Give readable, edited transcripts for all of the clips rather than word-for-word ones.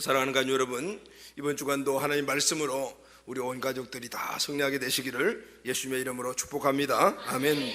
사랑하는 가족 여러분, 이번 주간도 하나님 말씀으로 우리 온 가족들이 다 승리하게 되시기를 예수님의 이름으로 축복합니다. 아멘.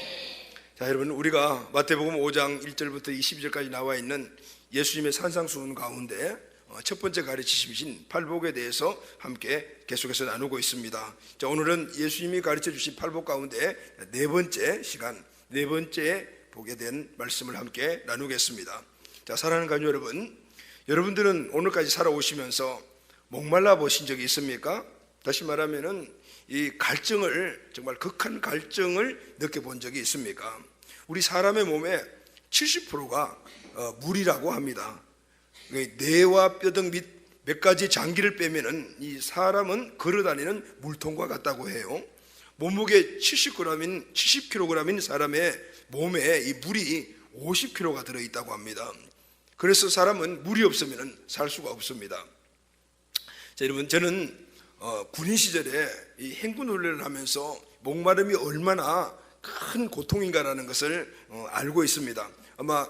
자, 여러분, 우리가 마태복음 5장 1절부터 22절까지 나와 있는 예수님의 산상수훈 가운데 첫 번째 가르치심이신 팔복에 대해서 함께 계속해서 나누고 있습니다. 자, 오늘은 예수님이 가르쳐 주신 팔복 가운데 네 번째 시간, 네 번째 복에 대한 말씀을 함께 나누겠습니다. 자, 사랑하는 가족 여러분, 여러분들은 오늘까지 살아오시면서 목말라 보신 적이 있습니까? 다시 말하면은 이 갈증을, 정말 극한 갈증을 느껴본 적이 있습니까? 우리 사람의 몸에 70%가 물이라고 합니다. 뇌와 뼈등 및 몇 가지 장기를 빼면은 이 사람은 걸어다니는 물통과 같다고 해요. 몸무게 70kg인 사람의 몸에 이 물이 50kg가 들어있다고 합니다. 그래서 사람은 물이 없으면 살 수가 없습니다. 자, 여러분, 저는 군인 시절에 이 행군 훈련을 하면서 목마름이 얼마나 큰 고통인가라는 것을 알고 있습니다. 아마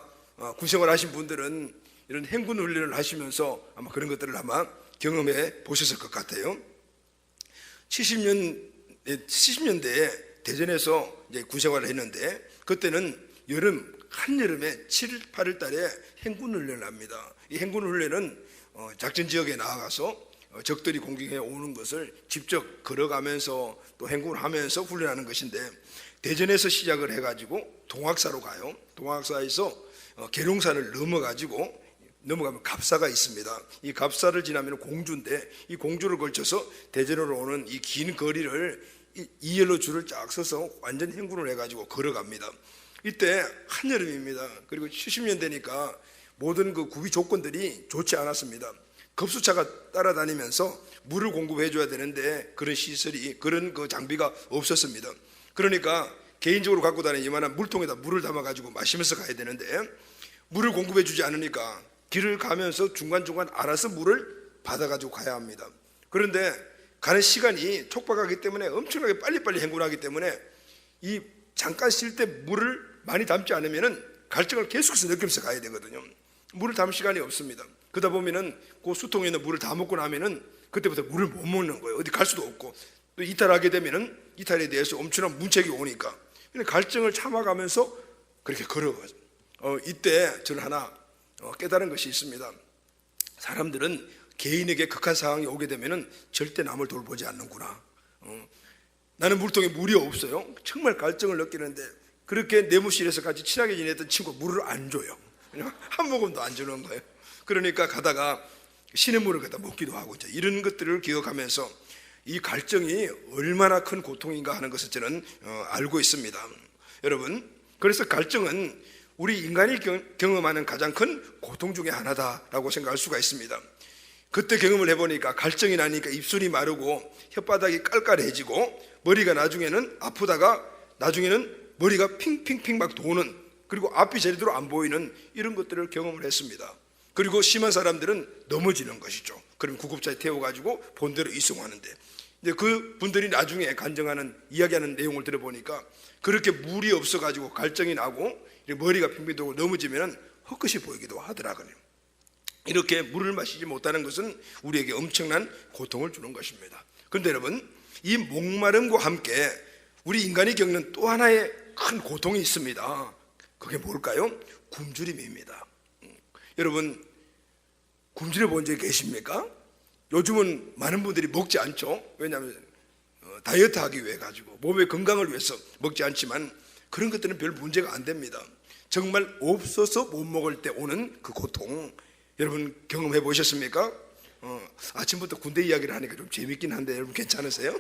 군생활 하신 분들은 이런 행군 훈련을 하시면서 아마 그런 것들을 아마 경험해 보셨을 것 같아요. 70년대에 대전에서 이제 군생활을 했는데, 그때는 한여름에 7, 8월 달에 행군 훈련을 합니다. 이 행군 훈련은 작전 지역에 나아가서 적들이 공격해 오는 것을 직접 걸어가면서 또 행군을 하면서 훈련하는 것인데, 대전에서 시작을 해가지고 동학사로 가요. 동학사에서 계룡산을 넘어가면 갑사가 있습니다. 이 갑사를 지나면 공주인데, 이 공주를 걸쳐서 대전으로 오는 이 긴 거리를 2열로 줄을 쫙 서서 완전 행군을 해가지고 걸어갑니다. 이때 한여름입니다. 그리고 70년대니까 모든 그 구비 조건들이 좋지 않았습니다. 급수차가 따라다니면서 물을 공급해 줘야 되는데 그런 시설이, 그런 그 장비가 없었습니다. 그러니까 개인적으로 갖고 다니는 이만한 물통에다 물을 담아 가지고 마시면서 가야 되는데, 물을 공급해 주지 않으니까 길을 가면서 중간중간 알아서 물을 받아 가지고 가야 합니다. 그런데 가는 시간이 촉박하기 때문에 엄청나게 빨리빨리 행군하기 때문에 이 잠깐 쉴 때 물을 많이 담지 않으면은 갈증을 계속해서 느끼면서 가야 되거든요. 물을 담을 시간이 없습니다. 그러다 보면은 그 수통에 있는 물을 다 먹고 나면은 그때부터 물을 못 먹는 거예요. 어디 갈 수도 없고, 또 이탈하게 되면은 이탈에 대해서 엄청난 문책이 오니까 갈증을 참아가면서 그렇게 걸어가죠. 이때 저는 하나 깨달은 것이 있습니다. 사람들은 개인에게 극한 상황이 오게 되면은 절대 남을 돌보지 않는구나. 나는 물통에 물이 없어요. 정말 갈증을 느끼는데, 그렇게 내무실에서 같이 친하게 지냈던 친구가 물을 안 줘요. 그냥 한 모금도 안 주는 거예요. 그러니까 가다가 시냇물을 갖다 먹기도 하고, 이런 것들을 기억하면서 이 갈증이 얼마나 큰 고통인가 하는 것을 저는 알고 있습니다. 여러분, 그래서 갈증은 우리 인간이 경험하는 가장 큰 고통 중에 하나다라고 생각할 수가 있습니다. 그때 경험을 해보니까 갈증이 나니까 입술이 마르고 혓바닥이 깔깔해지고 머리가 나중에는 아프다가 나중에는 머리가 핑핑핑 막 도는, 그리고 앞이 제대로 안 보이는 이런 것들을 경험을 했습니다. 그리고 심한 사람들은 넘어지는 것이죠. 그럼 구급차에 태워가지고 본대로 이송하는데, 이제 그 분들이 나중에 간증하는, 이야기하는 내용을 들어보니까 그렇게 물이 없어가지고 갈증이 나고 머리가 핑핑 돌고 넘어지면 헛것이 보이기도 하더라고요. 이렇게 물을 마시지 못하는 것은 우리에게 엄청난 고통을 주는 것입니다. 그런데 여러분, 이 목마름과 함께 우리 인간이 겪는 또 하나의 큰 고통이 있습니다. 그게 뭘까요? 굶주림입니다. 여러분, 굶주려 본 적이 계십니까? 요즘은 많은 분들이 먹지 않죠. 왜냐하면 다이어트 하기 위해 가지고 몸의 건강을 위해서 먹지 않지만 그런 것들은 별 문제가 안 됩니다. 정말 없어서 못 먹을 때 오는 그 고통, 여러분 경험해 보셨습니까? 아침부터 군대 이야기를 하니까 좀 재밌긴 한데 여러분 괜찮으세요?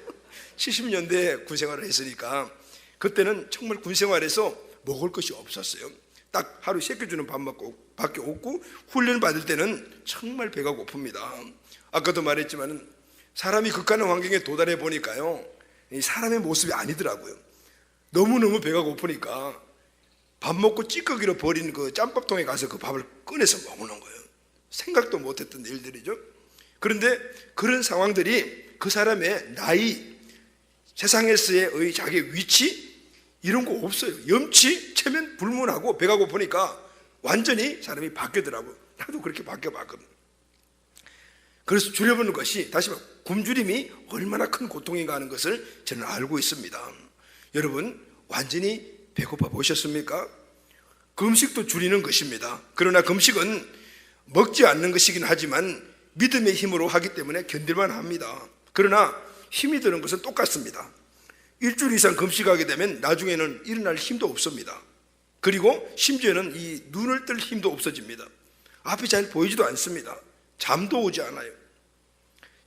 70년대 군생활을 했으니까 그때는 정말 군생활에서 먹을 것이 없었어요. 딱 하루 3끼 주는 밥밖에 없고, 훈련 받을 때는 정말 배가 고픕니다. 아까도 말했지만 사람이 극한의 환경에 도달해 보니까요, 이 사람의 모습이 아니더라고요. 너무너무 배가 고프니까 밥 먹고 찌꺼기로 버린 그 짬밥통에 가서 그 밥을 꺼내서 먹는 거예요. 생각도 못했던 일들이죠. 그런데 그런 상황들이 그 사람의 나이, 세상에서의 자기의 위치, 이런 거 없어요. 염치, 체면 불문하고 배가 고프니까 완전히 사람이 바뀌더라고요. 나도 그렇게 바뀌어봤거든요. 그래서 줄여보는 것이, 다시 말해 굶주림이 얼마나 큰 고통인가 하는 것을 저는 알고 있습니다. 여러분, 완전히 배고파 보셨습니까? 금식도 줄이는 것입니다. 그러나 금식은 먹지 않는 것이긴 하지만 믿음의 힘으로 하기 때문에 견딜만 합니다. 그러나 힘이 드는 것은 똑같습니다. 일주일 이상 금식하게 되면 나중에는 일어날 힘도 없습니다. 그리고 심지어는 이 눈을 뜰 힘도 없어집니다. 앞이 잘 보이지도 않습니다. 잠도 오지 않아요.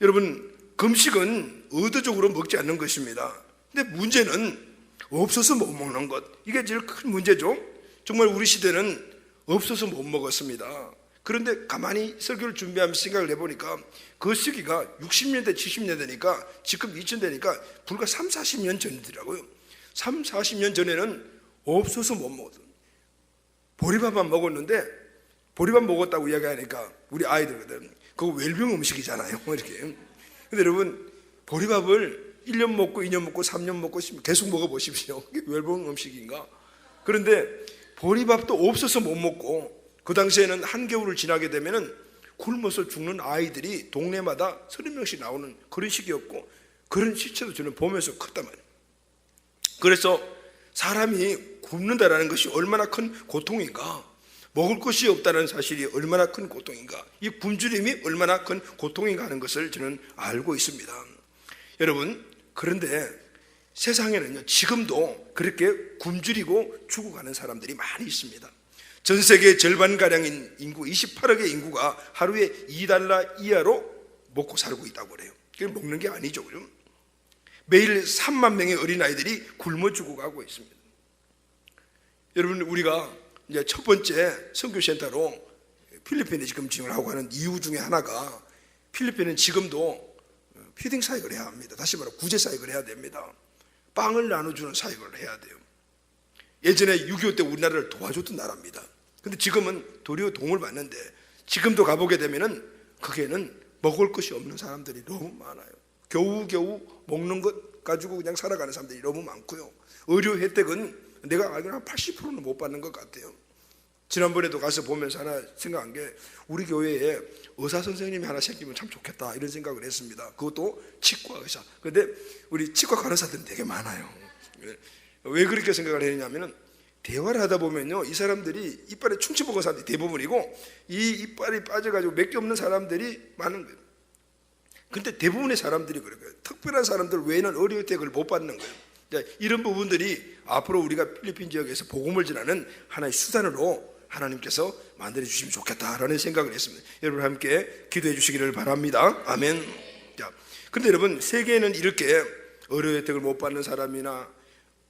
여러분, 금식은 의도적으로 먹지 않는 것입니다. 근데 문제는 없어서 못 먹는 것, 이게 제일 큰 문제죠. 정말 우리 시대는 없어서 못 먹었습니다. 그런데 가만히 설교를 준비하면서 생각을 해보니까 그 시기가 60년대 70년대니까 지금 2000대니까 불과 3, 40년 전이더라고요. 3, 40년 전에는 없어서 못 먹었어요. 보리밥만 먹었는데, 보리밥 먹었다고 이야기하니까 우리 아이들거든, 그거 웰빙 음식이잖아요 이렇게. 근데 여러분, 보리밥을 1년 먹고 2년 먹고 3년 먹고 계속 먹어보십시오. 그게 웰빙 음식인가? 그런데 보리밥도 없어서 못 먹고, 그 당시에는 한겨울을 지나게 되면은 굶어서 죽는 아이들이 동네마다 30명씩 나오는 그런 시기였고, 그런 시체도 저는 보면서 컸단 말이에요. 그래서 사람이 굶는다라는 것이 얼마나 큰 고통인가, 먹을 것이 없다는 사실이 얼마나 큰 고통인가, 이 굶주림이 얼마나 큰 고통인가 하는 것을 저는 알고 있습니다. 여러분, 그런데 세상에는요, 지금도 그렇게 굶주리고 죽어가는 사람들이 많이 있습니다. 전 세계 절반가량인 인구 28억의 인구가 하루에 $2 이하로 먹고 살고 있다고 그래요. 그게 먹는 게 아니죠, 그죠? 매일 3만 명의 어린아이들이 굶어 죽어가고 있습니다. 여러분, 우리가 이제 첫 번째 선교센터로 필리핀에 지금 지원을 하고 하는 이유 중에 하나가, 필리핀은 지금도 피딩 사역을 해야 합니다. 다시 말해 구제 사역을 해야 됩니다. 빵을 나눠주는 사역을 해야 돼요. 예전에 6.25 때 우리나라를 도와줬던 나라입니다. 근데 지금은 도리어 도움을 받는데, 지금도 가보게 되면은 거기에는 먹을 것이 없는 사람들이 너무 많아요. 겨우겨우 먹는 것 가지고 그냥 살아가는 사람들이 너무 많고요. 의료 혜택은 내가 알기로는 한 80%는 못 받는 것 같아요. 지난번에도 가서 보면서 하나 생각한 게, 우리 교회에 의사 선생님이 하나 생기면 참 좋겠다 이런 생각을 했습니다. 그것도 치과 의사. 그런데 우리 치과 간호사들은 되게 많아요. 왜 그렇게 생각을 했냐면은, 대화를 하다 보면요, 이 사람들이 이빨에 충치 먹은 사람들이 대부분이고, 이 이빨이 빠져가지고 몇 개 없는 사람들이 많은 거예요. 근데 대부분의 사람들이 그래요. 특별한 사람들 외에는 의료 혜택을 못 받는 거예요. 이런 부분들이 앞으로 우리가 필리핀 지역에서 복음을 전하는 하나의 수단으로 하나님께서 만들어 주시면 좋겠다라는 생각을 했습니다. 여러분 함께 기도해 주시기를 바랍니다. 아멘. 자, 근데 여러분, 세계에는 이렇게 의료 혜택을 못 받는 사람이나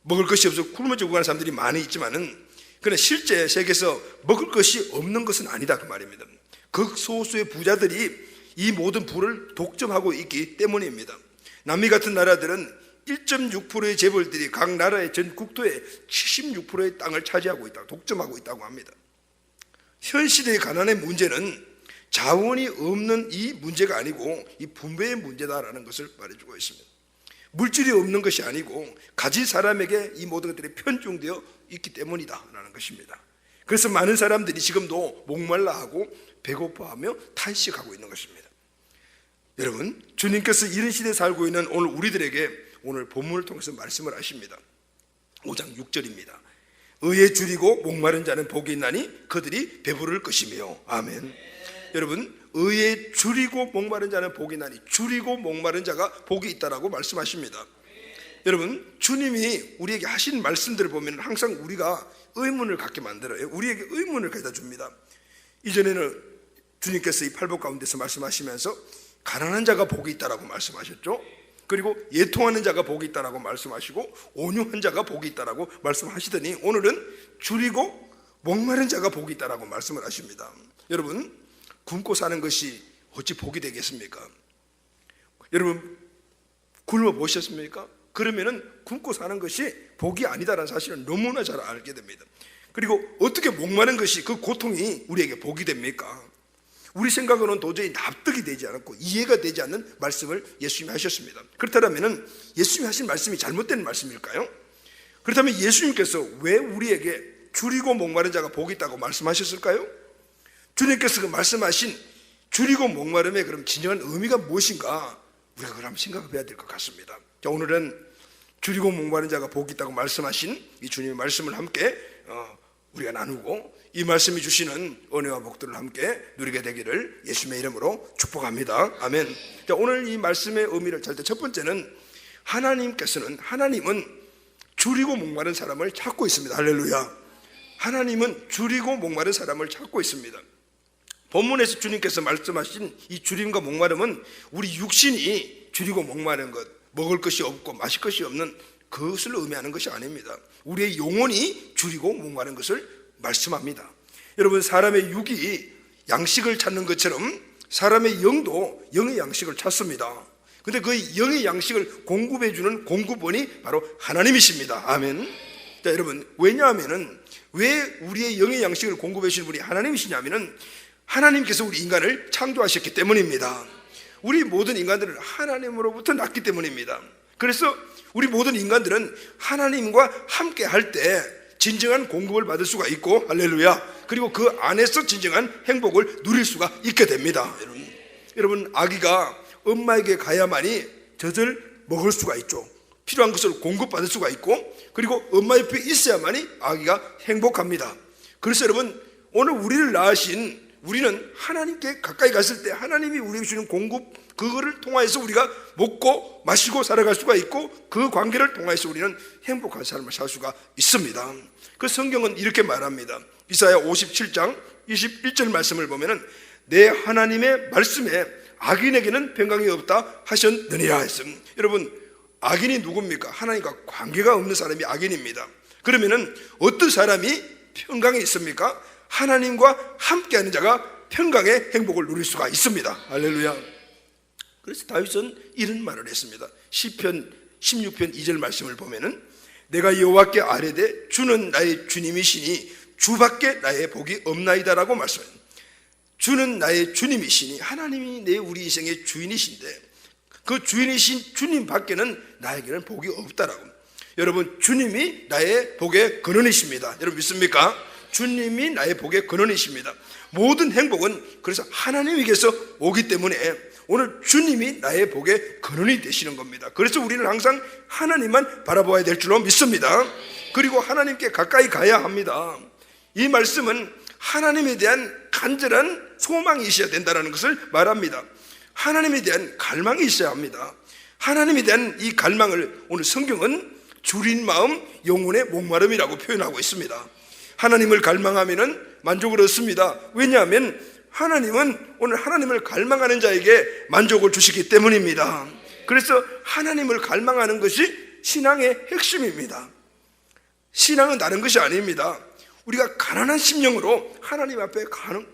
먹을 것이 없어 굶어 죽어가는 사람들이 많이 있지만은, 그러나 실제 세계에서 먹을 것이 없는 것은 아니다 그 말입니다. 극소수의 부자들이 이 모든 부를 독점하고 있기 때문입니다. 남미 같은 나라들은 1.6%의 재벌들이 각 나라의 전 국토의 76%의 땅을 차지하고 있다고, 독점하고 있다고 합니다. 현 시대의 가난의 문제는 자원이 없는 이 문제가 아니고 이 분배의 문제다라는 것을 말해주고 있습니다. 물질이 없는 것이 아니고 가진 사람에게 이 모든 것들이 편중되어 있기 때문이다라는 것입니다. 그래서 많은 사람들이 지금도 목말라하고 배고파하며 탄식하고 있는 것입니다. 여러분, 주님께서 이런 시대에 살고 있는 오늘 우리들에게 오늘 본문을 통해서 말씀을 하십니다. 5장 6절입니다. 의에 줄이고 목마른 자는 복이 있나니 그들이 배부를 것이며. 아멘. 여러분, 의에 줄이고 목마른 자는 복이 있나니, 줄이고 목마른 자가 복이 있다라고 말씀하십니다. 여러분, 주님이 우리에게 하신 말씀들을 보면 항상 우리가 의문을 갖게 만들어요. 우리에게 의문을 가져다 줍니다. 이전에는 주님께서 이 팔복 가운데서 말씀하시면서 가난한 자가 복이 있다라고 말씀하셨죠. 그리고 예통하는 자가 복이 있다라고 말씀하시고 온유한 자가 복이 있다라고 말씀하시더니, 오늘은 줄이고 목마른 자가 복이 있다라고 말씀을 하십니다. 여러분, 굶고 사는 것이 어찌 복이 되겠습니까? 여러분, 굶어 보셨습니까? 그러면은 굶고 사는 것이 복이 아니다라는 사실을 너무나 잘 알게 됩니다. 그리고 어떻게 목마른 것이, 그 고통이 우리에게 복이 됩니까? 우리 생각으로는 도저히 납득이 되지 않았고 이해가 되지 않는 말씀을 예수님이 하셨습니다. 그렇다면 예수님이 하신 말씀이 잘못된 말씀일까요? 그렇다면 예수님께서 왜 우리에게 줄이고 목마른 자가 복이 있다고 말씀하셨을까요? 주님께서 그 말씀하신 줄이고 목마름의 그럼 진정한 의미가 무엇인가? 우리가 그걸 한번 생각해봐야 될 것 같습니다. 자, 오늘은 줄이고 목마른 자가 복이 있다고 말씀하신 이 주님의 말씀을 함께 우리가 나누고, 이 말씀이 주시는 은혜와 복들을 함께 누리게 되기를 예수님의 이름으로 축복합니다. 아멘. 자, 오늘 이 말씀의 의미를 잘 때 첫 번째는 하나님은 줄이고 목마른 사람을 찾고 있습니다. 할렐루야. 하나님은 줄이고 목마른 사람을 찾고 있습니다. 본문에서 주님께서 말씀하신 이 줄임과 목마름은 우리 육신이 줄이고 목마른 것, 먹을 것이 없고 마실 것이 없는 그것을 의미하는 것이 아닙니다. 우리의 영혼이 줄이고 목마른 것을 말씀합니다. 여러분, 사람의 육이 양식을 찾는 것처럼 사람의 영도 영의 양식을 찾습니다. 근데 그 영의 양식을 공급해 주는 공급원이 바로 하나님이십니다. 아멘. 자, 여러분, 왜냐하면은 왜 우리의 영의 양식을 공급해 주시는 분이 하나님이시냐면은 하나님께서 우리 인간을 창조하셨기 때문입니다. 우리 모든 인간들은 하나님으로부터 났기 때문입니다. 그래서 우리 모든 인간들은 하나님과 함께 할 때 진정한 공급을 받을 수가 있고, 할렐루야, 그리고 그 안에서 진정한 행복을 누릴 수가 있게 됩니다. 여러분, 아기가 엄마에게 가야만이 젖을 먹을 수가 있죠. 필요한 것을 공급받을 수가 있고, 그리고 엄마 옆에 있어야만이 아기가 행복합니다. 그래서 여러분, 오늘 우리를 낳으신 우리는 하나님께 가까이 갔을 때 하나님이 우리에게 주는 공급, 그거를 통하여서 우리가 먹고 마시고 살아갈 수가 있고, 그 관계를 통하여서 우리는 행복한 삶을 살 수가 있습니다. 그 성경은 이렇게 말합니다. 이사야 57장 21절 말씀을 보면은 내 하나님의 말씀에 악인에게는 평강이 없다 하셨느니라 했습니다. 여러분, 악인이 누굽니까? 하나님과 관계가 없는 사람이 악인입니다. 그러면은 어떤 사람이 평강에 있습니까? 하나님과 함께하는 자가 평강의 행복을 누릴 수가 있습니다. 할렐루야. 그래서 다윗은 이런 말을 했습니다. 시편 16편 2절 말씀을 보면은 내가 여호와께 아뢰되 주는 나의 주님이시니 주밖에 나의 복이 없나이다라고 말씀합니다. 주는 나의 주님이시니 하나님이 우리 인생의 주인이신데 그 주인이신 주님 밖에는 나에게는 복이 없다라고. 여러분, 주님이 나의 복의 근원이십니다. 여러분 믿습니까? 주님이 나의 복의 근원이십니다. 모든 행복은 그래서 하나님에게서 오기 때문에 오늘 주님이 나의 복의 근원이 되시는 겁니다. 그래서 우리는 항상 하나님만 바라보아야 될 줄로 믿습니다. 그리고 하나님께 가까이 가야 합니다. 이 말씀은 하나님에 대한 간절한 소망이 있어야 된다는 것을 말합니다. 하나님에 대한 갈망이 있어야 합니다. 하나님에 대한 이 갈망을 오늘 성경은 줄인 마음 영혼의 목마름이라고 표현하고 있습니다. 하나님을 갈망하면은 만족을 얻습니다. 왜냐하면 하나님은 오늘 하나님을 갈망하는 자에게 만족을 주시기 때문입니다. 그래서 하나님을 갈망하는 것이 신앙의 핵심입니다. 신앙은 다른 것이 아닙니다. 우리가 가난한 심령으로 하나님 앞에 가는,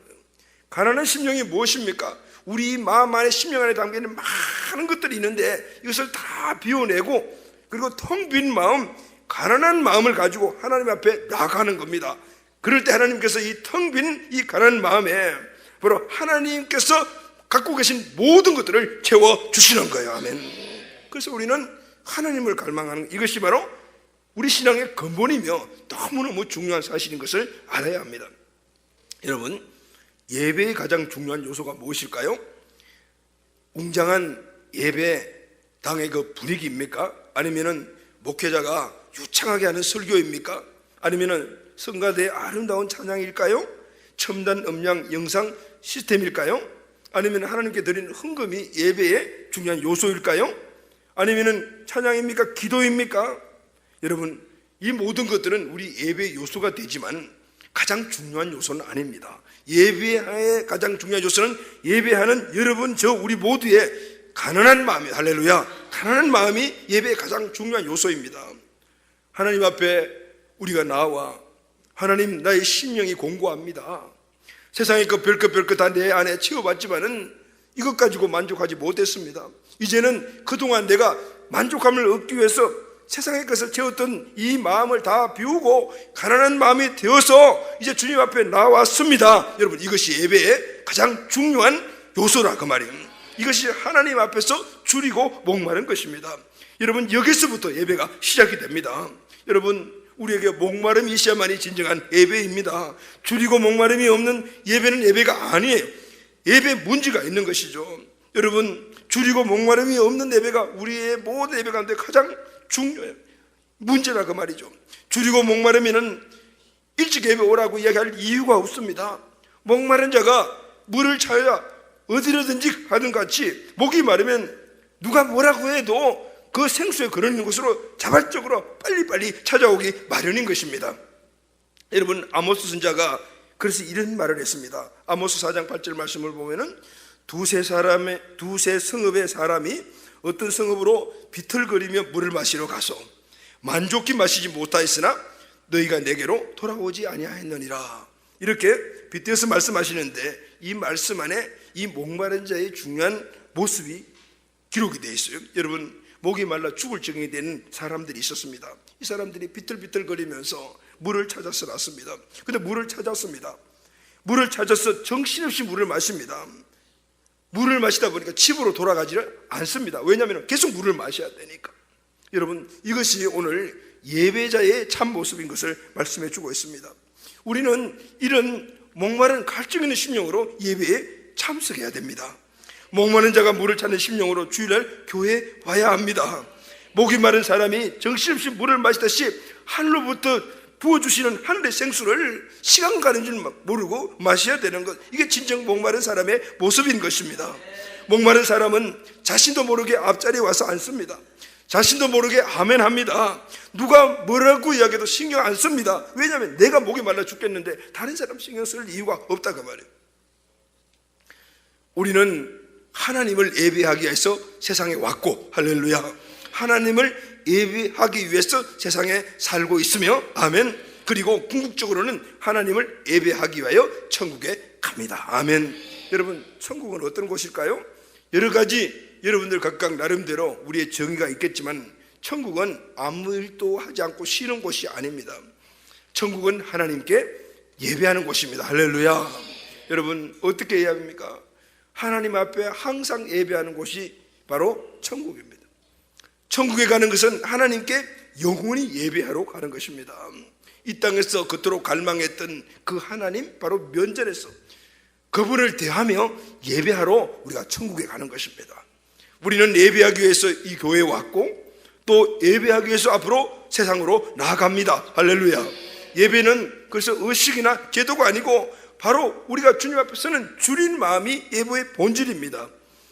가난한 심령이 무엇입니까? 우리 마음 안에 심령 안에 담겨있는 많은 것들이 있는데 이것을 다 비워내고 그리고 텅 빈 마음, 가난한 마음을 가지고 하나님 앞에 나아가는 겁니다. 그럴 때 하나님께서 이 텅 빈 이 가난한 마음에 바로 하나님께서 갖고 계신 모든 것들을 채워주시는 거예요. 아멘. 그래서 우리는 하나님을 갈망하는 이것이 바로 우리 신앙의 근본이며 너무너무 중요한 사실인 것을 알아야 합니다. 여러분, 예배의 가장 중요한 요소가 무엇일까요? 웅장한 예배당의 그 분위기입니까? 아니면은 목회자가 유창하게 하는 설교입니까? 아니면은 성가대의 아름다운 찬양일까요? 첨단 음량 영상 시스템일까요? 아니면 하나님께 드리는 헌금이 예배의 중요한 요소일까요? 아니면은 찬양입니까? 기도입니까? 여러분, 이 모든 것들은 우리 예배의 요소가 되지만 가장 중요한 요소는 아닙니다. 예배의 가장 중요한 요소는 예배하는 여러분, 저 우리 모두의 가난한 마음이, 할렐루야, 가난한 마음이 예배의 가장 중요한 요소입니다. 하나님 앞에 우리가 나와 하나님, 나의 심령이 공고합니다. 세상의 그 별것 다 내 안에 채워봤지만은 이것 가지고 만족하지 못했습니다. 이제는 그동안 내가 만족감을 얻기 위해서 세상의 것을 채웠던 이 마음을 다 비우고 가난한 마음이 되어서 이제 주님 앞에 나왔습니다. 여러분, 이것이 예배의 가장 중요한 요소라 그 말이에요. 이것이 하나님 앞에서 줄이고 목마른 것입니다. 여러분, 여기서부터 예배가 시작이 됩니다. 여러분, 우리에게 목마름이 있어야만이 진정한 예배입니다. 줄이고 목마름이 없는 예배는 예배가 아니에요. 예배 문제가 있는 것이죠. 여러분, 줄이고 목마름이 없는 예배가 우리의 모든 예배 가운데 가장 중요해요. 문제라 그 말이죠. 줄이고 목마름이는 일찍 예배 오라고 이야기할 이유가 없습니다. 목마른 자가 물을 찾아 어디로든지 가든 같이 목이 마르면 누가 뭐라고 해도 그 생수에 걸어있는 곳으로 자발적으로 빨리빨리 찾아오기 마련인 것입니다. 여러분, 아모스 선지자가 그래서 이런 말을 했습니다. 아모스 4장 8절 말씀을 보면은 두세 성읍의 사람이 어떤 성읍으로 비틀거리며 물을 마시러 가서 만족히 마시지 못하였으나 너희가 내게로 돌아오지 아니하였느니라. 이렇게 빗대어서 말씀하시는데, 이 말씀 안에 이 목마른 자의 중요한 모습이 기록이 되어 있어요. 여러분, 목이 말라 죽을 지경이 된 사람들이 있었습니다. 이 사람들이 비틀비틀거리면서 물을 찾아서 났습니다. 근데 물을 찾았습니다. 물을 찾아서 정신없이 물을 마십니다. 물을 마시다 보니까 집으로 돌아가지를 않습니다. 왜냐하면 계속 물을 마셔야 되니까. 여러분, 이것이 오늘 예배자의 참 모습인 것을 말씀해 주고 있습니다. 우리는 이런 목마른 갈증 있는 심령으로 예배에 참석해야 됩니다. 목마른 자가 물을 찾는 심령으로 주일날 교회에 와야 합니다. 목이 마른 사람이 정신없이 물을 마시듯이 하늘로부터 부어주시는 하늘의 생수를 시간 가는 줄 모르고 마셔야 되는 것, 이게 진정 목마른 사람의 모습인 것입니다. 목마른 사람은 자신도 모르게 앞자리에 와서 앉습니다. 자신도 모르게 아멘 합니다. 누가 뭐라고 이야기해도 신경 안 씁니다. 왜냐하면 내가 목이 말라 죽겠는데 다른 사람 신경 쓸 이유가 없다 그 말이에요. 우리는 하나님을 예배하기 위해서 세상에 왔고, 할렐루야, 하나님을 예배하기 위해서 세상에 살고 있으며, 아멘, 그리고 궁극적으로는 하나님을 예배하기 위하여 천국에 갑니다. 아멘. 여러분, 천국은 어떤 곳일까요? 여러 가지 여러분들 각각 나름대로 우리의 정의가 있겠지만 천국은 아무 일도 하지 않고 쉬는 곳이 아닙니다. 천국은 하나님께 예배하는 곳입니다. 할렐루야. 여러분, 어떻게 예배합니까? 하나님 앞에 항상 예배하는 곳이 바로 천국입니다. 천국에 가는 것은 하나님께 영원히 예배하러 가는 것입니다. 이 땅에서 그토록 갈망했던 그 하나님, 바로 면전에서 그분을 대하며 예배하러 우리가 천국에 가는 것입니다. 우리는 예배하기 위해서 이 교회에 왔고, 또 예배하기 위해서 앞으로 세상으로 나아갑니다. 할렐루야. 예배는 그래서 의식이나 제도가 아니고 바로 우리가 주님 앞에서는 줄인 마음이 예배의 본질입니다.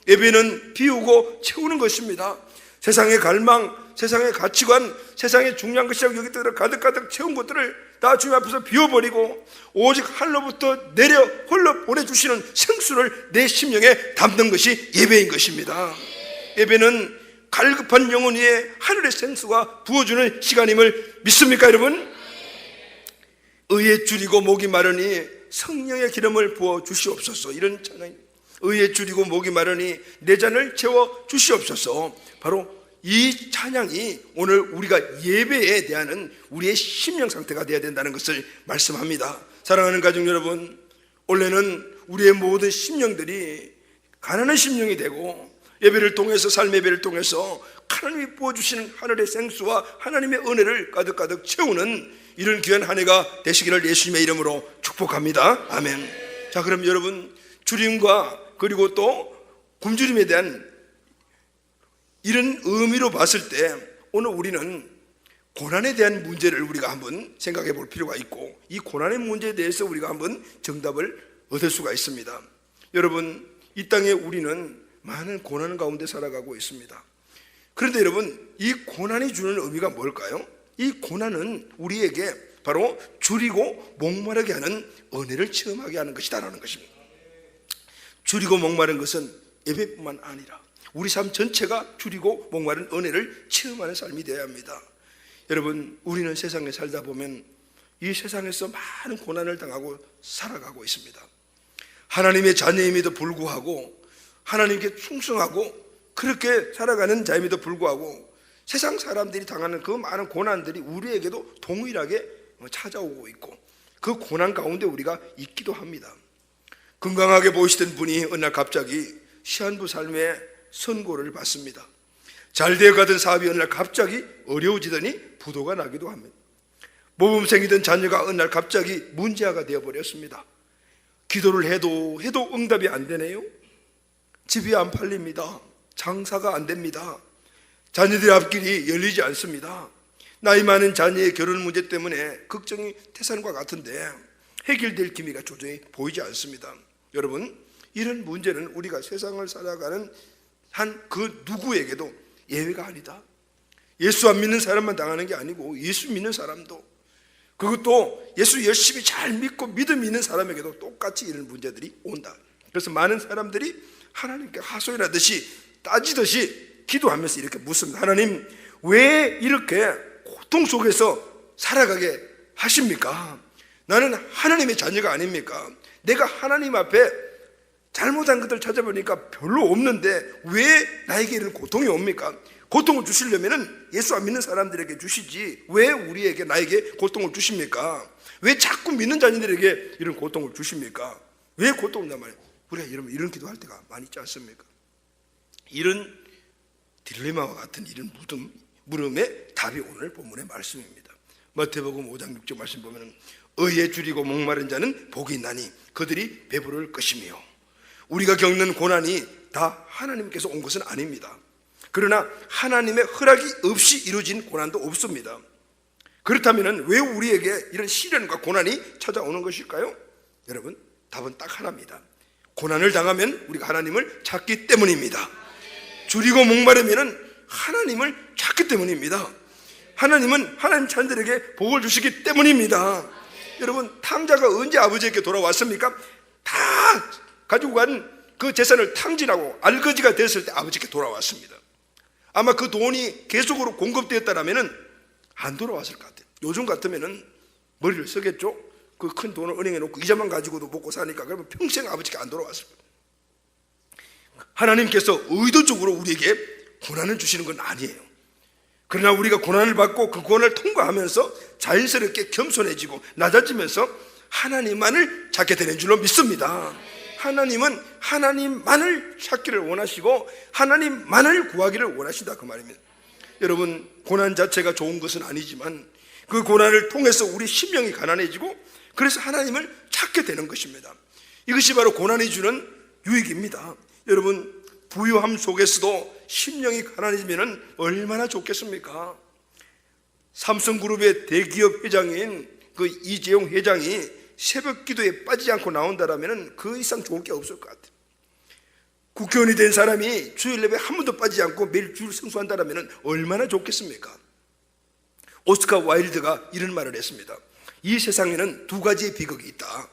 예배는 비우고 채우는 것입니다. 세상의 갈망, 세상의 가치관, 세상의 중요한 것이라고 여기다가 가득가득 채운 것들을 다 주님 앞에서 비워버리고 오직 하늘로부터 내려 흘러 보내주시는 생수를 내 심령에 담는 것이 예배인 것입니다. 예배는 갈급한 영혼 위에 하늘의 생수가 부어주는 시간임을 믿습니까 여러분? 의에 줄이고 목이 마르니 성령의 기름을 부어 주시옵소서. 이런 찬양입니다. 의에 줄이고 목이 마르니 내 잔을 채워 주시옵소서. 바로 이 찬양이 오늘 우리가 예배에 대한 우리의 심령 상태가 되어야 된다는 것을 말씀합니다. 사랑하는 가족 여러분, 원래는 우리의 모든 심령들이 가난한 심령이 되고 예배를 통해서, 삶의 예배를 통해서 하나님이 부어주시는 하늘의 생수와 하나님의 은혜를 가득가득 채우는 이런 귀한 한 해가 되시기를 예수님의 이름으로 축복합니다. 아멘. 자, 그럼 여러분, 줄임과 그리고 또 굶주림에 대한 이런 의미로 봤을 때 오늘 우리는 고난에 대한 문제를 우리가 한번 생각해 볼 필요가 있고, 이 고난의 문제에 대해서 우리가 한번 정답을 얻을 수가 있습니다. 여러분, 이 땅에 우리는 많은 고난 가운데 살아가고 있습니다. 그런데 여러분, 이 고난이 주는 의미가 뭘까요? 이 고난은 우리에게 바로 줄이고 목마르게 하는 은혜를 체험하게 하는 것이다라는 것입니다. 줄이고 목마른 것은 예배뿐만 아니라 우리 삶 전체가 줄이고 목마른 은혜를 체험하는 삶이 되어야 합니다. 여러분, 우리는 세상에 살다 보면 이 세상에서 많은 고난을 당하고 살아가고 있습니다. 하나님의 자녀임에도 불구하고, 하나님께 충성하고 그렇게 살아가는 자임에도 불구하고 세상 사람들이 당하는 그 많은 고난들이 우리에게도 동일하게 찾아오고 있고, 그 고난 가운데 우리가 있기도 합니다. 건강하게 보이시던 분이 어느 날 갑자기 시한부 삶의 선고를 받습니다. 잘 되어가던 사업이 어느 날 갑자기 어려워지더니 부도가 나기도 합니다. 모범생이던 자녀가 어느 날 갑자기 문제아가 되어버렸습니다. 기도를 해도 응답이 안 되네요. 집이 안 팔립니다. 장사가 안 됩니다. 자녀들의 앞길이 열리지 않습니다. 나이 많은 자녀의 결혼 문제 때문에 걱정이 태산과 같은데 해결될 기미가 도저히 보이지 않습니다. 여러분, 이런 문제는 우리가 세상을 살아가는 한 그 누구에게도 예외가 아니다. 예수 안 믿는 사람만 당하는 게 아니고 예수 믿는 사람도, 그것도 예수 열심히 잘 믿고 믿음 있는 사람에게도 똑같이 이런 문제들이 온다. 그래서 많은 사람들이 하나님께 하소연하듯이 따지듯이 기도하면서 이렇게 묻습니다. 하나님, 왜 이렇게 고통 속에서 살아가게 하십니까? 나는 하나님의 자녀가 아닙니까? 내가 하나님 앞에 잘못한 것들 찾아보니까 별로 없는데 왜 나에게 이런 고통이 옵니까? 고통을 주시려면 예수 안 믿는 사람들에게 주시지 왜 우리에게, 나에게 고통을 주십니까? 왜 자꾸 믿는 자녀들에게 이런 고통을 주십니까? 왜 고통을 온단 말이에요? 우리가 이런 기도할 때가 많이 있지 않습니까? 이런 딜레마와 같은 이런 물음의 답이 오늘 본문의 말씀입니다. 마태복음 5장 6절 말씀 보면 의에 줄이고 목마른 자는 복이 있나니 그들이 배부를 것이며, 우리가 겪는 고난이 다 하나님께서 온 것은 아닙니다. 그러나 하나님의 허락이 없이 이루어진 고난도 없습니다. 그렇다면 왜 우리에게 이런 시련과 고난이 찾아오는 것일까요? 여러분, 답은 딱 하나입니다. 고난을 당하면 우리가 하나님을 찾기 때문입니다. 줄이고 목마르면 하나님을 찾기 때문입니다. 하나님은 하나님 자녀들에게 복을 주시기 때문입니다. 여러분, 탕자가 언제 아버지에게 돌아왔습니까? 다 가지고 간 그 재산을 탕진하고 알거지가 됐을 때 아버지께 돌아왔습니다. 아마 그 돈이 계속으로 공급되었다면 안 돌아왔을 것 같아요. 요즘 같으면 머리를 쓰겠죠. 그 큰 돈을 은행에 놓고 이자만 가지고도 먹고 사니까 그러면 평생 아버지가 안 돌아왔을 거예요. 하나님께서 의도적으로 우리에게 고난을 주시는 건 아니에요. 그러나 우리가 고난을 받고 그 고난을 통과하면서 자연스럽게 겸손해지고 낮아지면서 하나님만을 찾게 되는 줄로 믿습니다. 하나님은 하나님만을 찾기를 원하시고 하나님만을 구하기를 원하신다, 그 말입니다. 여러분, 고난 자체가 좋은 것은 아니지만 그 고난을 통해서 우리 심령이 가난해지고 그래서 하나님을 찾게 되는 것입니다. 이것이 바로 고난이 주는 유익입니다. 여러분, 부유함 속에서도 심령이 가난해지면 얼마나 좋겠습니까? 삼성그룹의 대기업 회장인 그 이재용 회장이 새벽 기도에 빠지지 않고 나온다라면 그 이상 좋을 게 없을 것 같아요. 국회의원이 된 사람이 주일 예배 한 번도 빠지지 않고 매일 주일 성수한다라면 얼마나 좋겠습니까? 오스카 와일드가 이런 말을 했습니다. 이 세상에는 두 가지의 비극이 있다.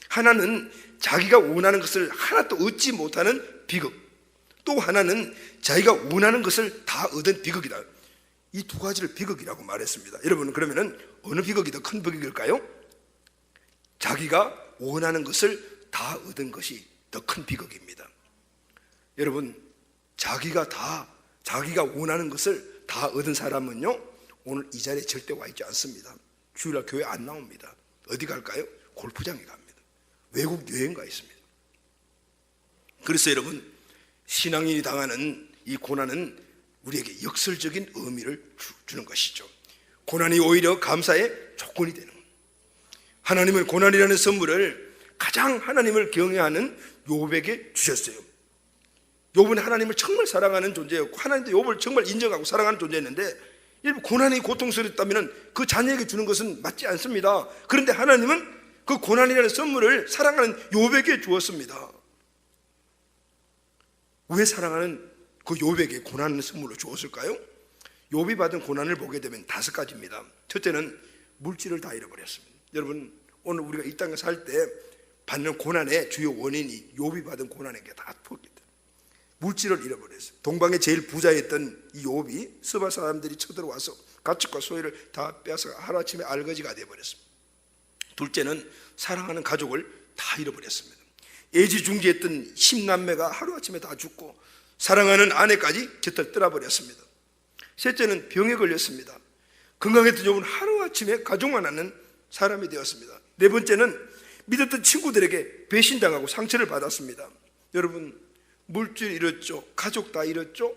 하나는 자기가 원하는 것을 하나도 얻지 못하는 비극, 또 하나는 자기가 원하는 것을 다 얻은 비극이다. 이 두 가지를 비극이라고 말했습니다. 여러분, 그러면 어느 비극이 더 큰 비극일까요? 자기가 원하는 것을 다 얻은 것이 더 큰 비극입니다. 여러분, 자기가 원하는 것을 다 얻은 사람은요, 오늘 이 자리에 절대 와 있지 않습니다. 주일날 교회 안 나옵니다. 어디 갈까요? 골프장에 갑니다. 외국 여행 가 있습니다. 그래서 여러분, 신앙인이 당하는 이 고난은 우리에게 역설적인 의미를 주는 것이죠. 고난이 오히려 감사의 조건이 되는 겁니다. 하나님은 고난이라는 선물을 가장 하나님을 경외하는 욥에게 주셨어요. 욥은 하나님을 정말 사랑하는 존재였고 하나님도 욥을 정말 인정하고 사랑하는 존재였는데, 고난이 고통스럽다면 그 자녀에게 주는 것은 맞지 않습니다. 그런데 하나님은 그 고난이라는 선물을 사랑하는 욥에게 주었습니다. 왜 사랑하는 그 욥에게 고난의 선물로 주었을까요? 욥이 받은 고난을 보게 되면 5가지입니다. 첫째는 물질을 다 잃어버렸습니다. 여러분, 오늘 우리가 이 땅에 살 때 받는 고난의 주요 원인이 욥이 받은 고난에게 다 포기다. 물질을 잃어버렸어요. 동방의 제일 부자였던 이 욥이 스바 사람들이 쳐들어와서 가축과 소유를 다 빼앗아 하루아침에 알거지가 되어버렸습니다. 둘째는 사랑하는 가족을 다 잃어버렸습니다. 애지중지했던 10남매가 하루아침에 다 죽고 사랑하는 아내까지 곁을 떠나버렸습니다. 셋째는 병에 걸렸습니다. 건강했던 욥은 하루아침에 가족만 낳는 사람이 되었습니다. 네 번째는 믿었던 친구들에게 배신당하고 상처를 받았습니다. 여러분, 물질 잃었죠. 가족 다 잃었죠.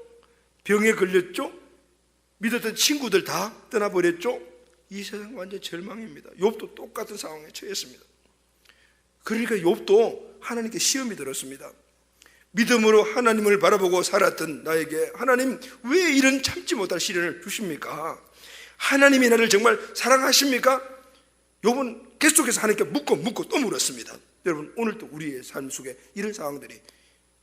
병에 걸렸죠. 믿었던 친구들 다 떠나버렸죠. 이 세상 완전 절망입니다. 욥도 똑같은 상황에 처했습니다. 그러니까 욥도 하나님께 시험이 들었습니다. 믿음으로 하나님을 바라보고 살았던 나에게 하나님 왜 이런 참지 못할 시련을 주십니까? 하나님이 나를 정말 사랑하십니까? 욥은 계속해서 하나님께 묻고 또 물었습니다. 여러분, 오늘도 우리의 삶 속에 이런 상황들이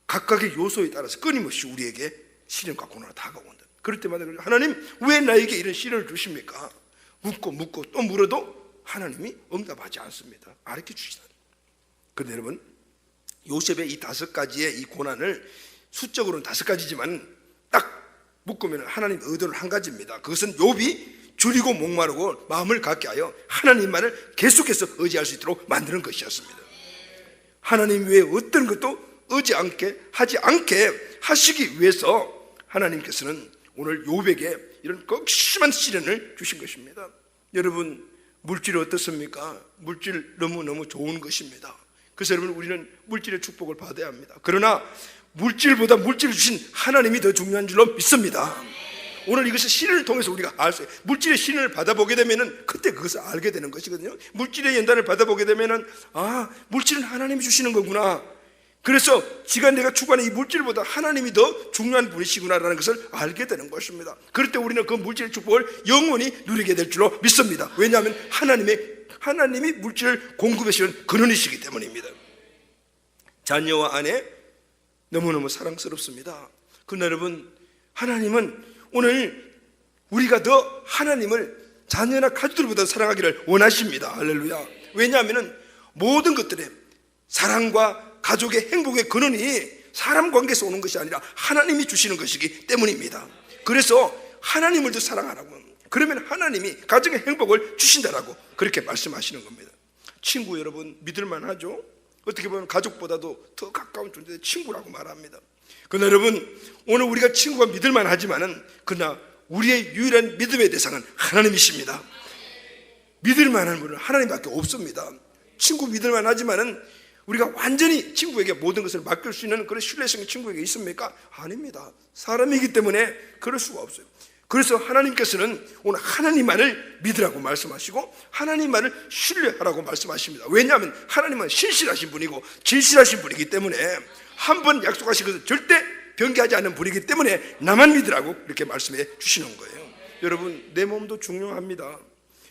각각의 요소에 따라서 끊임없이 우리에게 시련과 고난을 다가온다. 그럴 때마다 하나님 왜 나에게 이런 시련을 주십니까? 묻고 또 물어도 하나님이 응답하지 않습니다. 알게 주시다. 그런데 여러분, 요셉의 이 5가지의 이 고난을 수적으로는 5가지지만 딱 묶으면 하나님 의도는 한 가지입니다. 그것은 욥이 줄이고 목마르고 마음을 갖게 하여 하나님만을 계속해서 의지할 수 있도록 만드는 것이었습니다. 하나님 외에 어떤 것도 하지 않게 하시기 위해서 하나님께서는 오늘 욥에게 이런 극심한 시련을 주신 것입니다. 여러분, 물질이 어떻습니까? 물질 너무너무 좋은 것입니다. 그래서 여러분, 우리는 물질의 축복을 받아야 합니다. 그러나 물질보다 물질을 주신 하나님이 더 중요한 줄로 믿습니다. 오늘 이것을 시련을 통해서 우리가 알 수 있어요. 물질의 시련을 받아보게 되면은 그때 그것을 알게 되는 것이거든요. 물질의 연단을 받아보게 되면은 물질은 하나님이 주시는 거구나. 그래서 지가 내가 추구하는 이 물질보다 하나님이 더 중요한 분이시구나라는 것을 알게 되는 것입니다. 그럴 때 우리는 그 물질의 축복을 영원히 누리게 될 줄로 믿습니다. 왜냐하면 하나님이 물질을 공급해 주시는 근원이시기 때문입니다. 자녀와 아내 너무너무 사랑스럽습니다. 그러나 여러분, 하나님은 오늘 우리가 더 하나님을 자녀나 가족들보다 사랑하기를 원하십니다. 할렐루야. 왜냐하면 모든 것들의 사랑과 가족의 행복의 근원이 사람 관계에서 오는 것이 아니라 하나님이 주시는 것이기 때문입니다. 그래서 하나님을 더 사랑하라고, 그러면 하나님이 가정의 행복을 주신다라고 그렇게 말씀하시는 겁니다. 친구 여러분, 믿을만 하죠? 어떻게 보면 가족보다도 더 가까운 존재의 친구라고 말합니다. 그러나 여러분, 오늘 우리가 친구가 믿을만 하지만은 그러나 우리의 유일한 믿음의 대상은 하나님이십니다. 믿을만한 분은 하나님밖에 없습니다. 친구 믿을만 하지만은 우리가 완전히 친구에게 모든 것을 맡길 수 있는 그런 신뢰성이 친구에게 있습니까? 아닙니다. 사람이기 때문에 그럴 수가 없어요. 그래서 하나님께서는 오늘 하나님만을 믿으라고 말씀하시고 하나님만을 신뢰하라고 말씀하십니다. 왜냐하면 하나님은 신실하신 분이고 진실하신 분이기 때문에 한 번 약속하신 것을 절대 변개하지 않는 분이기 때문에 나만 믿으라고 이렇게 말씀해 주시는 거예요. 여러분, 내 몸도 중요합니다.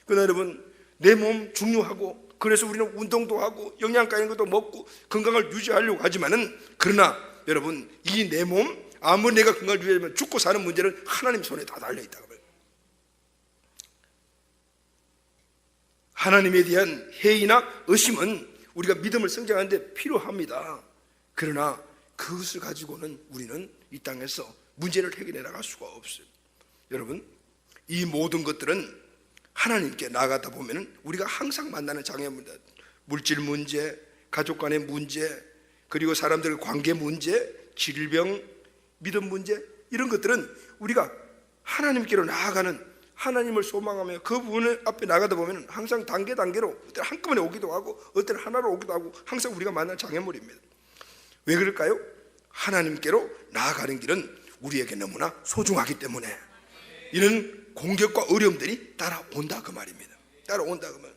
그러나 여러분, 내 몸 중요하고 그래서 우리는 운동도 하고 영양가 있는 것도 먹고 건강을 유지하려고 하지만은, 그러나 여러분, 이 내 몸 아무리 내가 건강을 유지하면 죽고 사는 문제는 하나님 손에 다 달려있다고 해요. 하나님에 대한 회의나 의심은 우리가 믿음을 성장하는 데 필요합니다. 그러나 그것을 가지고는 우리는 이 땅에서 문제를 해결해 나갈 수가 없어요. 여러분, 이 모든 것들은 하나님께 나아가다 보면 우리가 항상 만나는 장애물입니다. 물질 문제, 가족 간의 문제, 그리고 사람들의 관계 문제, 질병, 믿음 문제, 이런 것들은 우리가 하나님께로 나아가는, 하나님을 소망하며 그 부분 앞에 나가다 보면 항상 단계로 어떤 한꺼번에 오기도 하고 어떤 하나로 오기도 하고 항상 우리가 만나는 장애물입니다. 왜 그럴까요? 하나님께로 나아가는 길은 우리에게 너무나 소중하기 때문에 이런 공격과 어려움들이 따라온다 그 말입니다. 따라온다 그 말.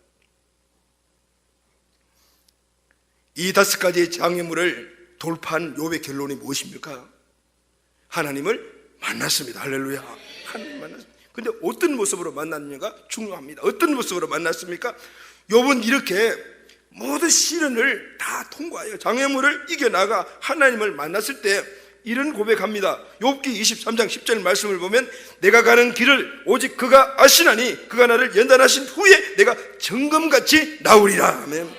이 5가지의 장애물을 돌파한 욥의 결론이 무엇입니까? 하나님을 만났습니다. 할렐루야. 하나님 만났습니다. 근데 어떤 모습으로 만났느냐가 중요합니다. 어떤 모습으로 만났습니까? 욥은 이렇게 모든 시련을 다 통과해요. 장애물을 이겨나가 하나님을 만났을 때 이런 고백합니다. 욥기 23장 10절 말씀을 보면 내가 가는 길을 오직 그가 아시나니 그가 나를 연단하신 후에 내가 정금같이 나오리라. 아멘.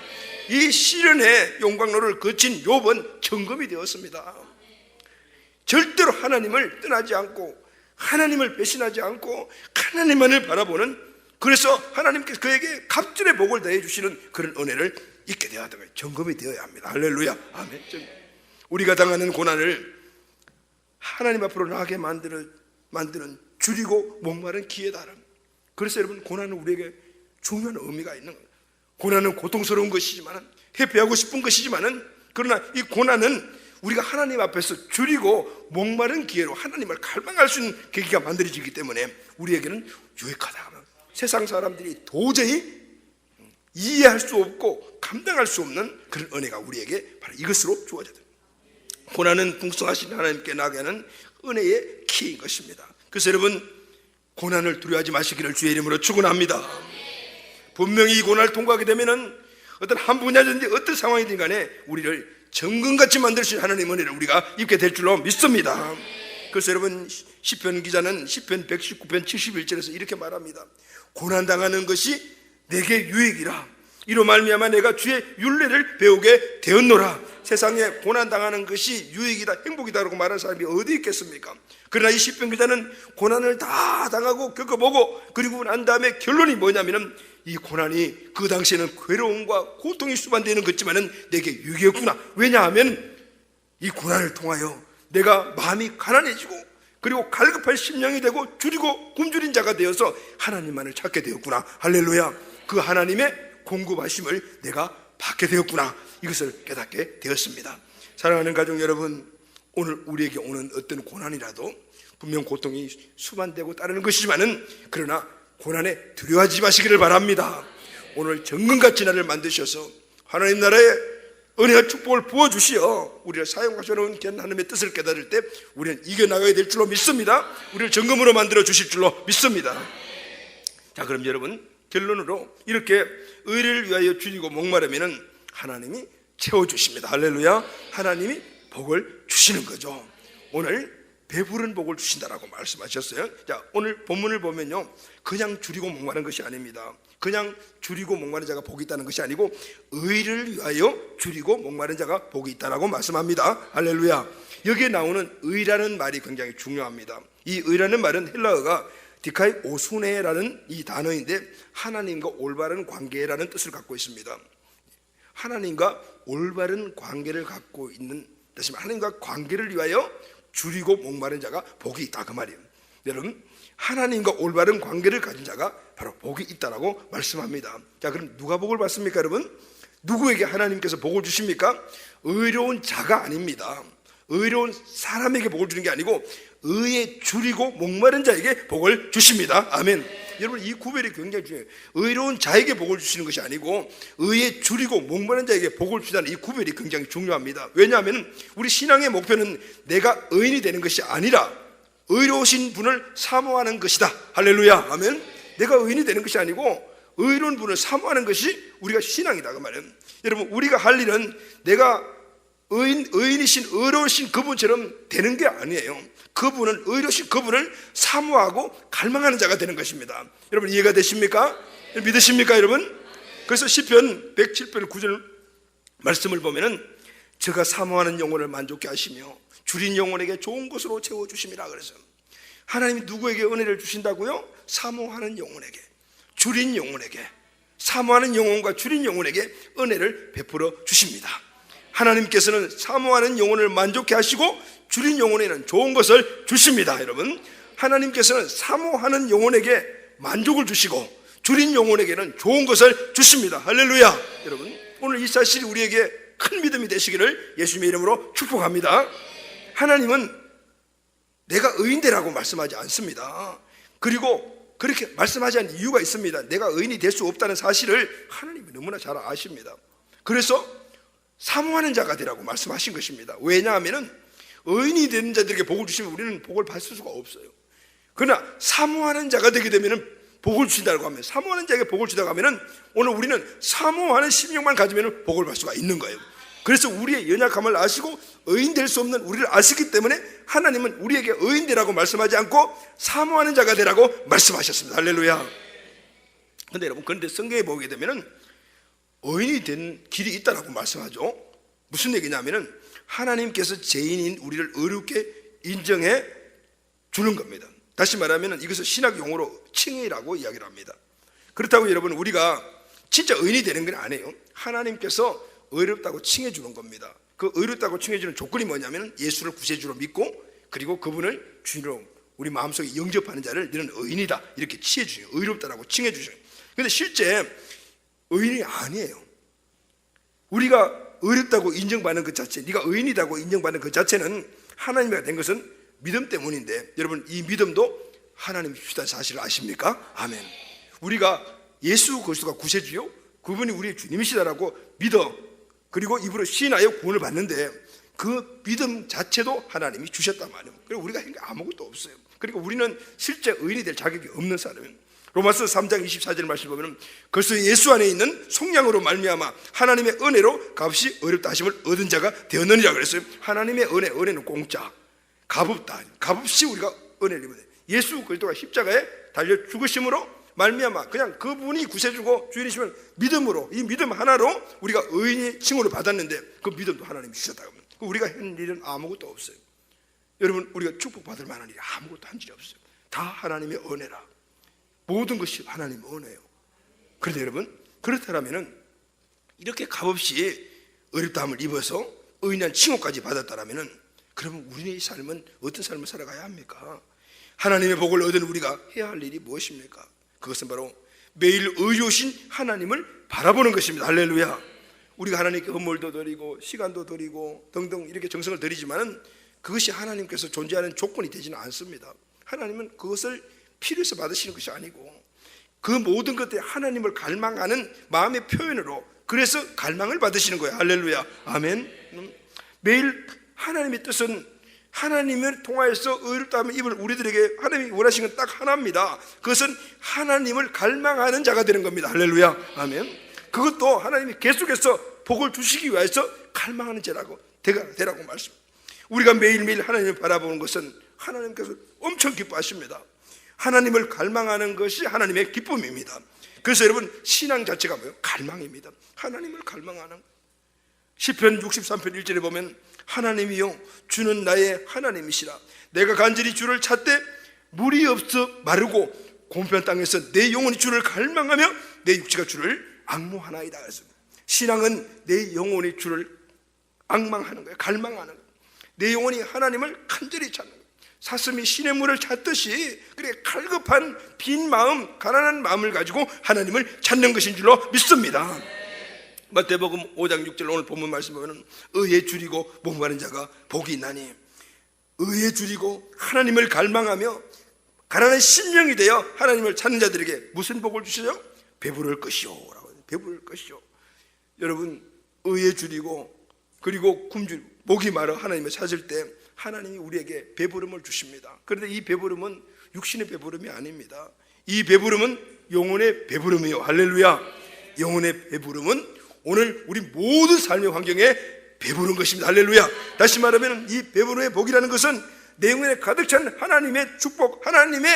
이 시련의 용광로를 거친 욥은 정금이 되었습니다. 절대로 하나님을 떠나지 않고 하나님을 배신하지 않고 하나님만을 바라보는, 그래서 하나님께서 그에게 갑절의 복을 더해 주시는 그런 은혜를 있게 되어야 돼요. 정금이 되어야 합니다. 할렐루야. 아멘. 우리가 당하는 고난을 하나님 앞으로 나가게 만드는 줄이고 목마른 기회 다름. 그래서 여러분, 고난은 우리에게 중요한 의미가 있는 거예요. 고난은 고통스러운 것이지만, 회피하고 싶은 것이지만, 그러나 이 고난은 우리가 하나님 앞에서 줄이고 목마른 기회로 하나님을 갈망할 수 있는 계기가 만들어지기 때문에 우리에게는 유익하다. 세상 사람들이 도저히 이해할 수 없고 감당할 수 없는 그런 은혜가 우리에게 바로 이것으로 주어져야 됩니다. 고난은 풍성하신 하나님께 나아가게 하는 은혜의 키인 것입니다. 그래서 여러분, 고난을 두려워하지 마시기를 주의 이름으로 축원합니다. 분명히 이 고난을 통과하게 되면은 어떤 한 분야든지 어떤 상황이든 간에 우리를 정금같이 만드신 하나님의 은혜를 우리가 입게 될 줄로 믿습니다. 그래서 여러분, 시편 기자는 시편 119편 71절에서 이렇게 말합니다. 고난당하는 것이 내게 유익이라. 이로 말미암아 내가 주의 율례를 배우게 되었노라. 세상에 고난당하는 것이 유익이다, 행복이다라고 말하는 사람이 어디 있겠습니까? 그러나 이 시편 기자는 고난을 다 당하고 겪어보고 그리고 난 다음에 결론이 뭐냐면은 이 고난이 그 당시에는 괴로움과 고통이 수반되는 것지만은 내게 유익이었구나. 왜냐하면 이 고난을 통하여 내가 마음이 가난해지고 그리고 갈급할 심령이 되고 줄이고 굶주린 자가 되어서 하나님만을 찾게 되었구나. 할렐루야. 그 하나님의 공급하심을 내가 받게 되었구나. 이것을 깨닫게 되었습니다. 사랑하는 가족 여러분, 오늘 우리에게 오는 어떤 고난이라도 분명 고통이 수반되고 따르는 것이지만은 그러나 고난에 두려워하지 마시기를 바랍니다. 오늘 정금같이 나를 만드셔서 하나님 나라의 은혜와 축복을 부어주시어 우리를 사용하시는 하나님의 뜻을 깨달을 때 우리는 이겨나가야 될 줄로 믿습니다. 우리를 정금으로 만들어 주실 줄로 믿습니다. 자, 그럼 여러분, 결론으로 이렇게 의를 위하여 줄이고 목마르면은 하나님이 채워주십니다. 할렐루야. 하나님이 복을 주시는 거죠. 오늘 배부른 복을 주신다라고 말씀하셨어요. 자, 오늘 본문을 보면요, 그냥 줄이고 목마른 것이 아닙니다. 그냥 줄이고 목마른 자가 복이 있다는 것이 아니고 의를 위하여 줄이고 목마른 자가 복이 있다라고 말씀합니다. 할렐루야. 여기에 나오는 의라는 말이 굉장히 중요합니다. 이 의라는 말은 헬라어가 디카이 오수네라는 이 단어인데 하나님과 올바른 관계라는 뜻을 갖고 있습니다. 하나님과 올바른 관계를 갖고 있는 뜻입니다. 하나님과 관계를 위하여 줄이고 목마른 자가 복이 있다, 그 말이에요. 여러분, 하나님과 올바른 관계를 가진 자가 바로 복이 있다라고 말씀합니다. 자, 그럼 누가 복을 받습니까, 여러분? 누구에게 하나님께서 복을 주십니까? 의로운 자가 아닙니다. 의로운 사람에게 복을 주는 게 아니고 의에 줄이고 목마른 자에게 복을 주십니다. 아멘. 여러분, 이 구별이 굉장히 중요해요. 의로운 자에게 복을 주시는 것이 아니고 의에 줄이고 목마른 자에게 복을 주다는 이 구별이 굉장히 중요합니다. 왜냐하면 우리 신앙의 목표는 내가 의인이 되는 것이 아니라 의로우신 분을 사모하는 것이다. 할렐루야. 아멘. 내가 의인이 되는 것이 아니고 의로운 분을 사모하는 것이 우리가 신앙이다, 그 말이에요. 여러분, 우리가 할 일은 내가 의인이신 의로우신 그분처럼 되는 게 아니에요. 그분은 의로우신 그분을 사모하고 갈망하는 자가 되는 것입니다. 여러분, 이해가 되십니까? 믿으십니까, 여러분? 그래서 시편 107편 9절 말씀을 보면은 저가 사모하는 영혼을 만족케 하시며 줄인 영혼에게 좋은 것으로 채워주심이라. 그래서 하나님이 누구에게 은혜를 주신다고요? 사모하는 영혼에게, 줄인 영혼에게, 사모하는 영혼과 줄인 영혼에게 은혜를 베풀어 주십니다. 하나님께서는 사모하는 영혼을 만족케 하시고 줄인 영혼에는 좋은 것을 주십니다. 여러분, 하나님께서는 사모하는 영혼에게 만족을 주시고 줄인 영혼에게는 좋은 것을 주십니다. 할렐루야. 여러분, 오늘 이 사실이 우리에게 큰 믿음이 되시기를 예수님의 이름으로 축복합니다. 하나님은 내가 의인되라고 말씀하지 않습니다. 그리고 그렇게 말씀하지 않는 이유가 있습니다. 내가 의인이 될 수 없다는 사실을 하나님이 너무나 잘 아십니다. 그래서 사모하는 자가 되라고 말씀하신 것입니다. 왜냐하면 의인이 되는 자들에게 복을 주시면 우리는 복을 받을 수가 없어요. 그러나 사모하는 자가 되게 되면 복을 주신다고 하면, 사모하는 자에게 복을 주다고 하면 오늘 우리는 사모하는 심령만 가지면 복을 받을 수가 있는 거예요. 그래서 우리의 연약함을 아시고 의인 될 수 없는 우리를 아시기 때문에 하나님은 우리에게 의인 되라고 말씀하지 않고 사모하는 자가 되라고 말씀하셨습니다. 할렐루야. 그런데 여러분, 그런데 성경에 보게 되면 의인이 된 길이 있다라고 말씀하죠. 무슨 얘기냐면은 하나님께서 죄인인 우리를 의롭게 인정해 주는 겁니다. 다시 말하면 이것을 신학 용어로 칭의라고 이야기를 합니다. 그렇다고 여러분, 우리가 진짜 의인이 되는 건 아니에요. 하나님께서 의롭다고 칭해 주는 겁니다. 그 의롭다고 칭해 주는 조건이 뭐냐면 예수를 구세주로 믿고 그리고 그분을 주인으로 우리 마음속에 영접하는 자를 너는 의인이다 이렇게 칭해 주세요. 의롭다라고 칭해 주세요. 그런데 실제 의인이 아니에요. 우리가 의롭다고 인정받는 그 자체, 네가 의인이라고 인정받는 그 자체는 하나님이 된 것은 믿음 때문인데, 여러분, 이 믿음도 하나님이 주시다는 사실을 아십니까? 아멘. 우리가 예수 그리스도가 구세주요 그분이 우리의 주님이시다라고 믿어, 그리고 입으로 시인하여 구원을 받는데 그 믿음 자체도 하나님이 주셨단 말이에요. 그리고 우리가 한 게 아무것도 없어요. 그리고 우리는 실제 의인이 될 자격이 없는 사람이에요. 로마서 3장 24절 말씀 보면 그래서 예수 안에 있는 속량으로 말미암아 하나님의 은혜로 값이 어렵다 하심을 얻은 자가 되었느니라 그랬어요. 하나님의 은혜는 공짜, 값없다. 값없이 우리가 은혜를 입어야 돼요. 예수 그리스도가 십자가에 달려 죽으심으로 말미암아 그냥 그분이 구세주고 주인이시면 믿음으로, 이 믿음 하나로 우리가 의인의 칭호를 받았는데 그 믿음도 하나님이 주셨다고 합니다. 우리가 한 일은 아무것도 없어요. 여러분, 우리가 축복받을 만한 일이 아무것도 한 일이 없어요. 다 하나님의 은혜라. 모든 것이 하나님의 은혜예요. 그런데 여러분, 그렇다면 이렇게 값없이 어렵다함을 입어서 의인한 칭호까지 받았다면 그러면 우리의 삶은 어떤 삶을 살아가야 합니까? 하나님의 복을 얻은 우리가 해야 할 일이 무엇입니까? 그것은 바로 매일 의로우신 하나님을 바라보는 것입니다. 할렐루야. 우리가 하나님께 헌물도 드리고 시간도 드리고 등등 이렇게 정성을 드리지만은 그것이 하나님께서 존재하는 조건이 되지는 않습니다. 하나님은 그것을 필요해서 받으시는 것이 아니고 그 모든 것들이 하나님을 갈망하는 마음의 표현으로, 그래서 갈망을 받으시는 거예요. 할렐루야. 아멘. 매일 하나님의 뜻은 하나님을 통하여서 의롭다함을 입을 우리들에게 하나님이 원하시는 건 딱 하나입니다. 그것은 하나님을 갈망하는 자가 되는 겁니다. 할렐루야. 아멘. 그것도 하나님이 계속해서 복을 주시기 위해서 갈망하는 자라고 되라고 말씀. 우리가 매일매일 하나님을 바라보는 것은 하나님께서 엄청 기뻐하십니다. 하나님을 갈망하는 것이 하나님의 기쁨입니다. 그래서 여러분, 신앙 자체가 뭐예요? 갈망입니다. 하나님을 갈망하는. 시편 63편 1절에 보면 하나님이여 주는 나의 하나님이시라. 내가 간절히 주를 찾되 물이 없어 마르고 곰편 땅에서 내 영혼이 주를 갈망하며 내 육체가 주를 앙모하나이다. 신앙은 내 영혼이 주를 앙망하는 거예요. 갈망하는 거예요. 내 영혼이 하나님을 간절히 찾는 거예요. 사슴이 시냇물을 찾듯이 그래 갈급한 빈 마음, 가난한 마음을 가지고 하나님을 찾는 것인 줄로 믿습니다. 마태복음 5장 6절 오늘 본문 말씀 보면 의에 줄이고 목마른 자가 복이 있나니, 의에 줄이고 하나님을 갈망하며 가난한 심령이 되어 하나님을 찾는 자들에게 무슨 복을 주시죠? 배부를 것이요 라고. 배부를 것이요. 여러분, 의에 줄이고 그리고 굶주 목이 마르 하나님을 찾을 때 하나님이 우리에게 배부름을 주십니다. 그런데 이 배부름은 육신의 배부름이 아닙니다. 이 배부름은 영혼의 배부름이요. 할렐루야. 영혼의 배부름은 오늘 우리 모든 삶의 환경에 배부른 것입니다. 할렐루야. 다시 말하면 이 배부름의 복이라는 것은 내 영혼에 가득 찬 하나님의 축복, 하나님이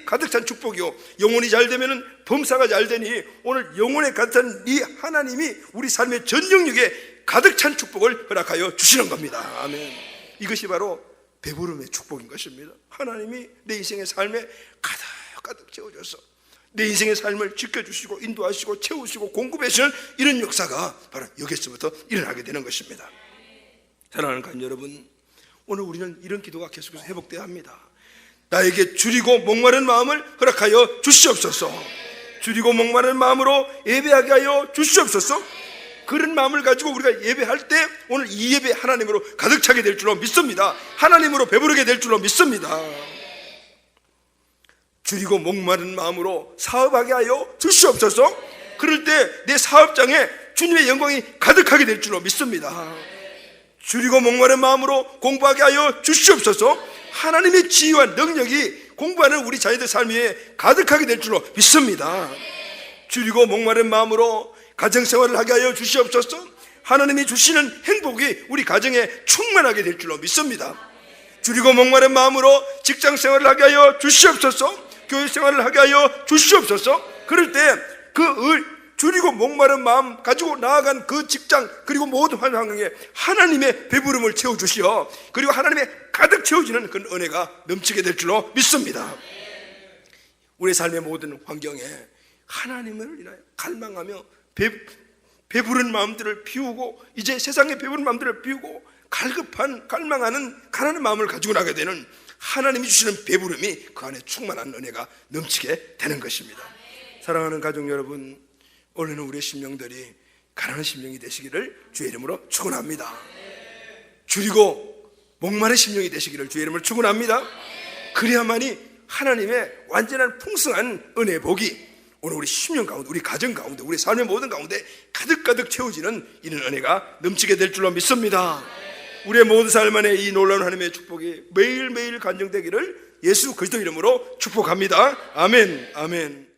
가득 찬 축복이요. 영혼이 잘 되면은 범사가 잘 되니 오늘 영혼에 가득 찬 이 하나님이 우리 삶의 전 영역에 가득 찬 축복을 허락하여 주시는 겁니다. 아멘. 이것이 바로 배부름의 축복인 것입니다. 하나님이 내 인생의 삶에 가득 채워줘서 내 인생의 삶을 지켜주시고 인도하시고 채우시고 공급하시는 이런 역사가 바로 여기서부터 일어나게 되는 것입니다. 사랑하는 간 여러분, 오늘 우리는 이런 기도가 계속해서 회복되어야 합니다. 나에게 줄이고 목마른 마음을 허락하여 주시옵소서. 줄이고 목마른 마음으로 예배하게 하여 주시옵소서. 그런 마음을 가지고 우리가 예배할 때 오늘 이 예배 하나님으로 가득 차게 될 줄로 믿습니다. 하나님으로 배부르게 될 줄로 믿습니다. 줄이고 목마른 마음으로 사업하게 하여 주시옵소서. 그럴 때 내 사업장에 주님의 영광이 가득하게 될 줄로 믿습니다. 줄이고 목마른 마음으로 공부하게 하여 주시옵소서. 하나님의 지혜와 능력이 공부하는 우리 자녀들 삶 위에 가득하게 될 줄로 믿습니다. 줄이고 목마른 마음으로 가정생활을 하게 하여 주시옵소서. 하나님이 주시는 행복이 우리 가정에 충만하게 될 줄로 믿습니다. 줄이고 목마른 마음으로 직장생활을 하게 하여 주시옵소서. 교회생활을 하게 하여 주시옵소서. 그럴 때 그 줄이고 목마른 마음 가지고 나아간 그 직장 그리고 모든 환경에 하나님의 배부름을 채워주시어 그리고 하나님의 가득 채워지는 그 은혜가 넘치게 될 줄로 믿습니다. 우리 삶의 모든 환경에 하나님을 인하여 갈망하며 배부른 마음들을 비우고 이제 세상의 배부른 마음들을 비우고 갈망하는 가난한 마음을 가지고 나가게 되는 하나님이 주시는 배부름이 그 안에 충만한 은혜가 넘치게 되는 것입니다. 사랑하는 가족 여러분, 오늘은 우리의 심령들이 가난한 심령이 되시기를 주의 이름으로 축원합니다. 줄이고 목마른 심령이 되시기를 주의 이름으로 축원합니다. 그래야만이 하나님의 완전한 풍성한 은혜 복이 오늘 우리 심령 가운데, 우리 가정 가운데, 우리 삶의 모든 가운데 가득가득 채워지는 이런 은혜가 넘치게 될 줄로 믿습니다. 우리의 모든 삶 안에 이 놀라운 하나님의 축복이 매일매일 간증되기를 예수 그리스도 이름으로 축복합니다. 아멘, 아멘.